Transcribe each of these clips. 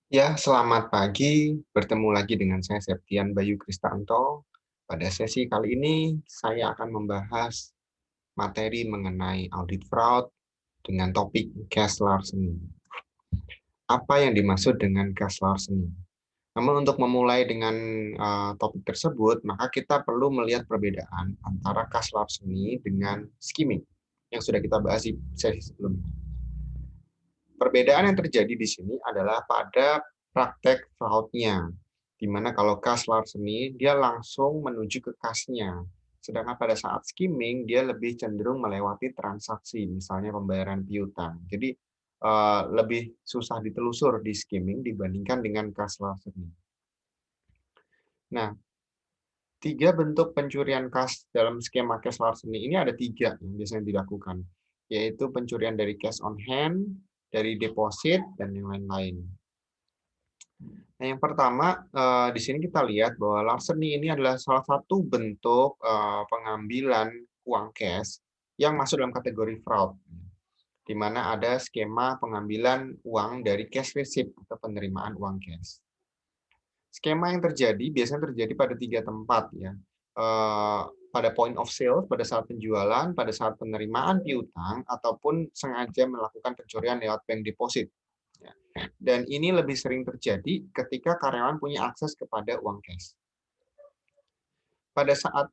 Ya, selamat pagi. Bertemu lagi dengan saya Septian Bayu Kristanto. Pada sesi kali ini, saya akan membahas materi mengenai audit fraud dengan topik cash larceny. Apa yang dimaksud dengan cash larceny? Namun untuk memulai dengan topik tersebut, maka kita perlu melihat perbedaan antara cash larceny dengan skimming yang sudah kita bahas di sesi sebelumnya. Perbedaan yang terjadi di sini adalah pada praktek fraud-nya, di mana kalau cash larceny dia langsung menuju ke kas-nya. Sedangkan pada saat skimming dia lebih cenderung melewati transaksi, misalnya pembayaran piutang. Jadi lebih susah ditelusur di skimming dibandingkan dengan cash larceny. Nah, tiga bentuk pencurian kas dalam skema cash larceny ini ada tiga yang biasanya dilakukan, yaitu pencurian dari cash on hand, dari deposit, dan yang lain-lain. Nah, yang pertama, di sini kita lihat bahwa larceny ini adalah salah satu bentuk pengambilan uang cash yang masuk dalam kategori fraud, di mana ada skema pengambilan uang dari cash receipt atau penerimaan uang cash. Skema yang terjadi biasanya terjadi pada tiga tempat, ya. Pada point of sale, pada saat penjualan, pada saat penerimaan piutang, ataupun sengaja melakukan pencurian lewat bank deposit. Ya. Dan ini lebih sering terjadi ketika karyawan punya akses kepada uang cash. Pada saat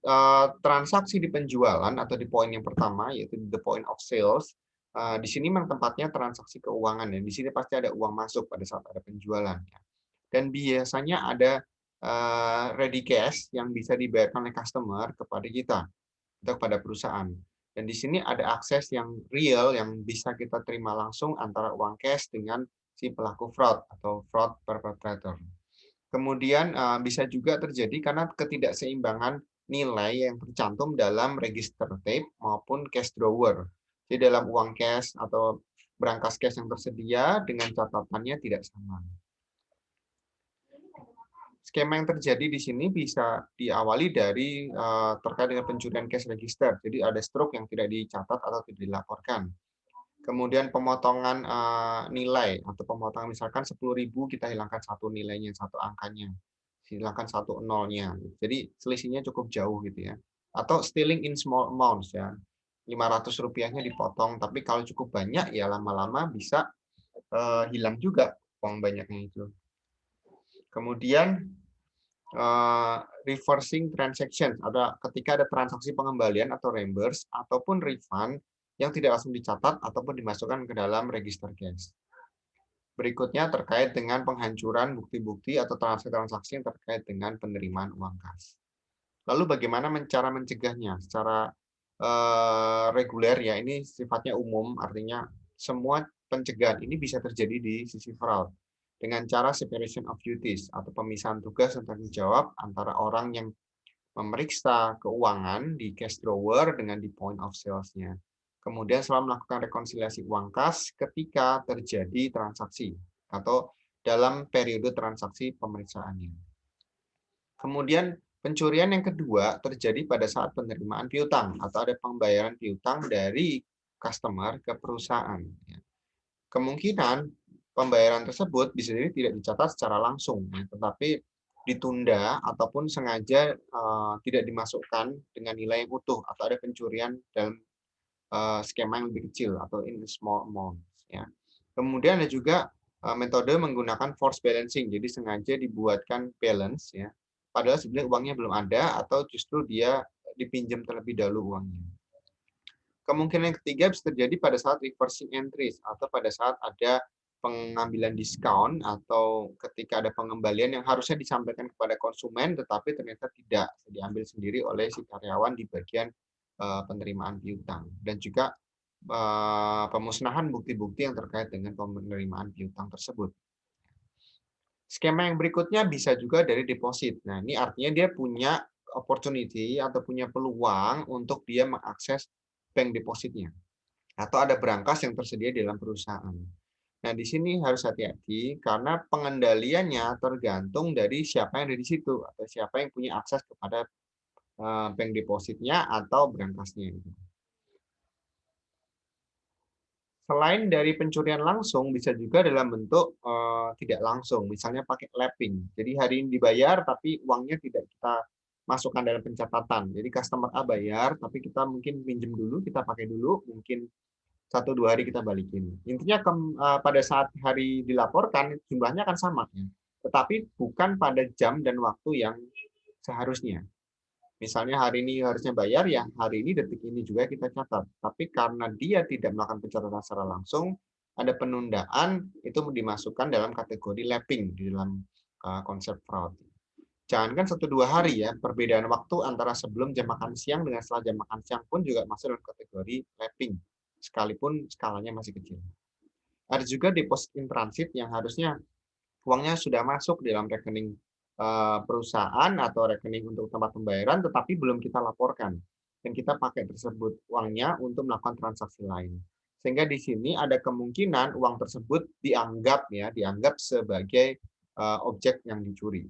transaksi di penjualan atau di poin yang pertama, yaitu the point of sales, di sini memang tempatnya transaksi keuangan, ya. Di sini pasti ada uang masuk pada saat ada penjualan. Ya. Dan biasanya ada ready cash yang bisa dibayarkan oleh customer kepada kita atau kepada perusahaan. Dan di sini ada akses yang real yang bisa kita terima langsung antara uang cash dengan si pelaku fraud atau fraud perpetrator. Kemudian bisa juga terjadi karena ketidakseimbangan nilai yang tercantum dalam register tape maupun cash drawer. Jadi dalam uang cash atau berangkas cash yang tersedia dengan catatannya tidak sama. Skema yang terjadi di sini bisa diawali dari terkait dengan pencurian cash register. Jadi ada stroke yang tidak dicatat atau tidak dilaporkan. Kemudian pemotongan nilai atau pemotongan misalkan 10.000 kita hilangkan satu nilainya, satu angkanya. Hilangkan satu nolnya. Jadi selisihnya cukup jauh gitu ya. Atau stealing in small amounts ya. 500 rupiahnya dipotong, tapi kalau cukup banyak ya lama-lama bisa hilang juga uang banyaknya itu. Kemudian reversing transaction, ada ketika ada transaksi pengembalian atau reimburse ataupun refund yang tidak langsung dicatat ataupun dimasukkan ke dalam register cash. Berikutnya terkait dengan penghancuran bukti-bukti atau transaksi-transaksi yang terkait dengan penerimaan uang kas. Lalu bagaimana cara mencegahnya? Secara reguler ya, ini sifatnya umum, artinya semua pencegahan ini bisa terjadi di sisi fraud dengan cara separation of duties atau pemisahan tugas dan tanggung jawab antara orang yang memeriksa keuangan di cash drawer dengan di point of sales-nya. Kemudian selalu melakukan rekonsiliasi uang kas ketika terjadi transaksi atau dalam periode transaksi pemeriksaannya. Kemudian pencurian yang kedua terjadi pada saat penerimaan piutang atau ada pembayaran piutang dari customer ke perusahaan. Kemungkinan pembayaran tersebut bisa jadi tidak dicatat secara langsung, tetapi ditunda ataupun sengaja tidak dimasukkan dengan nilai yang utuh atau ada pencurian dalam skema yang lebih kecil atau in small amount. Ya. Kemudian ada juga metode menggunakan force balancing, jadi sengaja dibuatkan balance ya, padahal sebenarnya uangnya belum ada atau justru dia dipinjam terlebih dahulu uangnya. Kemungkinan yang ketiga bisa terjadi pada saat reversing entries atau pada saat ada pengambilan diskon atau ketika ada pengembalian yang harusnya disampaikan kepada konsumen tetapi ternyata tidak diambil sendiri oleh si karyawan di bagian penerimaan piutang, dan juga pemusnahan bukti-bukti yang terkait dengan penerimaan piutang tersebut. Skema yang berikutnya bisa juga dari deposit. Nah, ini artinya dia punya opportunity atau punya peluang untuk dia mengakses bank depositnya atau ada berangkas yang tersedia di dalam perusahaan. Nah, di sini harus hati-hati karena pengendaliannya tergantung dari siapa yang ada di situ atau siapa yang punya akses kepada bank depositnya atau berangkasnya. Selain dari pencurian langsung, bisa juga dalam bentuk tidak langsung, misalnya pakai lapping. Jadi hari ini dibayar, tapi uangnya tidak kita masukkan dalam pencatatan. Jadi customer A bayar, tapi kita mungkin pinjam dulu, kita pakai dulu, mungkin 1-2 hari kita balikin. Intinya pada saat hari dilaporkan, jumlahnya akan sama, ya. Tetapi bukan pada jam dan waktu yang seharusnya. Misalnya hari ini harusnya bayar, ya hari ini detik ini juga kita catat. Tapi karena dia tidak melakukan pencatatan secara langsung, ada penundaan, itu dimasukkan dalam kategori lapping di dalam konsep fraud. Jangankan 1-2 hari ya, perbedaan waktu antara sebelum jam makan siang dengan setelah jam makan siang pun juga masuk dalam kategori lapping, sekalipun skalanya masih kecil. Ada juga deposit in transit yang harusnya uangnya sudah masuk dalam rekening perusahaan atau rekening untuk tempat pembayaran, tetapi belum kita laporkan. Dan kita pakai tersebut uangnya untuk melakukan transaksi lain. Sehingga di sini ada kemungkinan uang tersebut dianggap sebagai objek yang dicuri.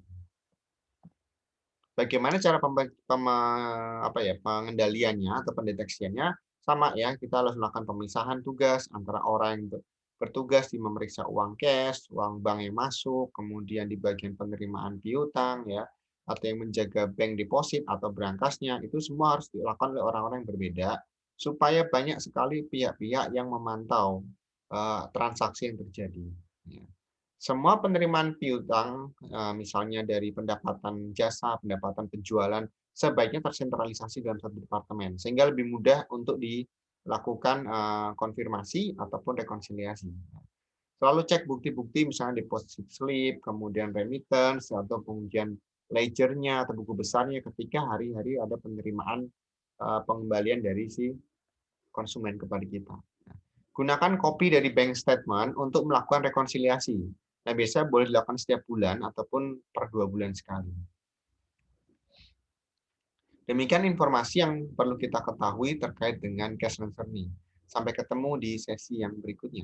Bagaimana cara pengendaliannya atau pendeteksiannya? Sama ya, kita harus melakukan pemisahan tugas antara orang yang bertugas di memeriksa uang cash, uang bank yang masuk, kemudian di bagian penerimaan piutang ya, atau yang menjaga bank deposit atau berangkasnya, itu semua harus dilakukan oleh orang-orang yang berbeda supaya banyak sekali pihak-pihak yang memantau transaksi yang terjadi. Ya. Semua penerimaan piutang, misalnya dari pendapatan jasa, pendapatan penjualan, sebaiknya tersentralisasi dalam satu departemen, sehingga lebih mudah untuk dilakukan konfirmasi ataupun rekonsiliasi. Selalu cek bukti-bukti, misalnya deposit slip, kemudian remittance, atau kemudian ledger-nya atau buku besarnya ketika hari-hari ada penerimaan pengembalian dari si konsumen kepada kita. Gunakan kopi dari bank statement untuk melakukan rekonsiliasi. Nah, biasanya boleh dilakukan setiap bulan ataupun per 2 bulan sekali. Demikian informasi yang perlu kita ketahui terkait dengan cash transfer ini. Sampai ketemu di sesi yang berikutnya.